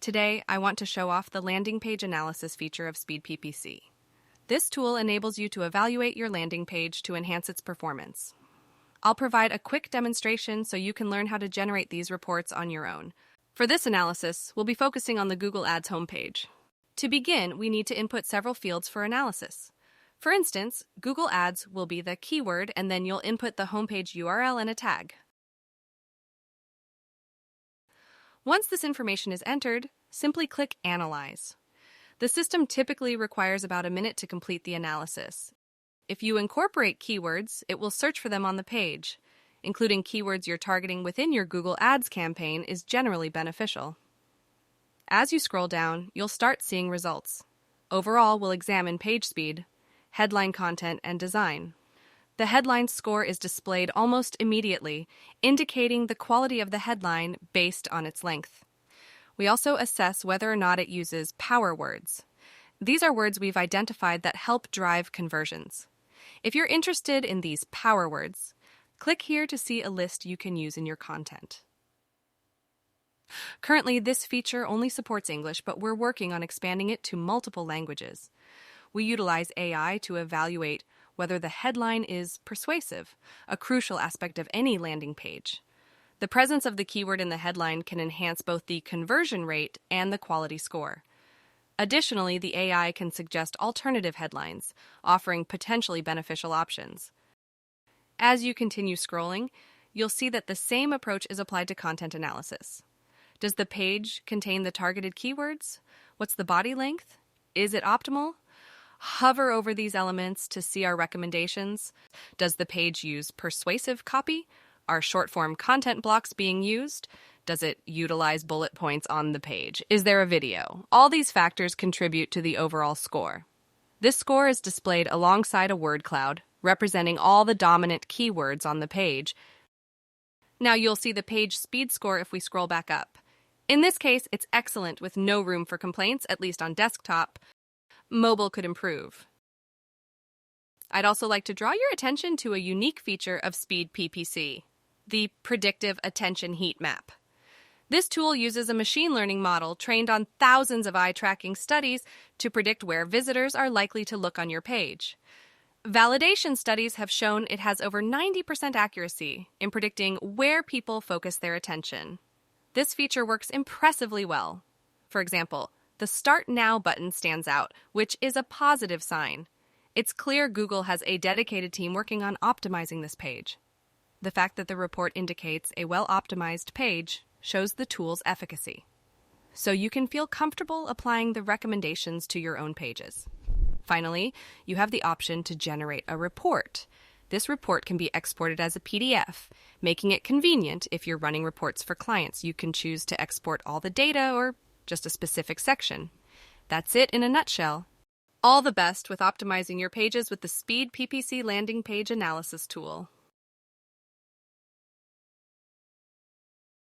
Today, I want to show off the landing page analysis feature of Speed PPC. This tool enables you to evaluate your landing page to enhance its performance. I'll provide a quick demonstration so you can learn how to generate these reports on your own. For this analysis, we'll be focusing on the Google Ads homepage. To begin, we need to input several fields for analysis. For instance, Google Ads will be the keyword, and then you'll input the homepage URL and a tag. Once this information is entered, simply click Analyze. The system typically requires about a minute to complete the analysis. If you incorporate keywords, it will search for them on the page. Including keywords you're targeting within your Google Ads campaign is generally beneficial. As you scroll down, you'll start seeing results. Overall, we'll examine page speed, headline content, and design. The headline score is displayed almost immediately, indicating the quality of the headline based on its length. We also assess whether or not it uses power words. These are words we've identified that help drive conversions. If you're interested in these power words, click here to see a list you can use in your content. Currently, this feature only supports English, but we're working on expanding it to multiple languages. We utilize AI to evaluate whether the headline is persuasive, a crucial aspect of any landing page. The presence of the keyword in the headline can enhance both the conversion rate and the quality score. Additionally, the AI can suggest alternative headlines, offering potentially beneficial options. As you continue scrolling, you'll see that the same approach is applied to content analysis. Does the page contain the targeted keywords? What's the body length? Is it optimal? Hover over these elements to see our recommendations. Does the page use persuasive copy? Are short-form content blocks being used? Does it utilize bullet points on the page? Is there a video? All these factors contribute to the overall score. This score is displayed alongside a word cloud, representing all the dominant keywords on the page. Now you'll see the page speed score if we scroll back up. In this case, it's excellent with no room for complaints, at least on desktop. Mobile could improve. I'd also like to draw your attention to a unique feature of Speed PPC, the Predictive Attention Heatmap. This tool uses a machine learning model trained on thousands of eye-tracking studies to predict where visitors are likely to look on your page. Validation studies have shown it has over 90% accuracy in predicting where people focus their attention. This feature works impressively well. For example, the Start Now button stands out, which is a positive sign. It's clear Google has a dedicated team working on optimizing this page. The fact that the report indicates a well-optimized page shows the tool's efficacy. So you can feel comfortable applying the recommendations to your own pages. Finally, you have the option to generate a report. This report can be exported as a PDF, making it convenient if you're running reports for clients. You can choose to export all the data or just a specific section. That's it in a nutshell. All the best with optimizing your pages with the Speed PPC landing page analysis tool.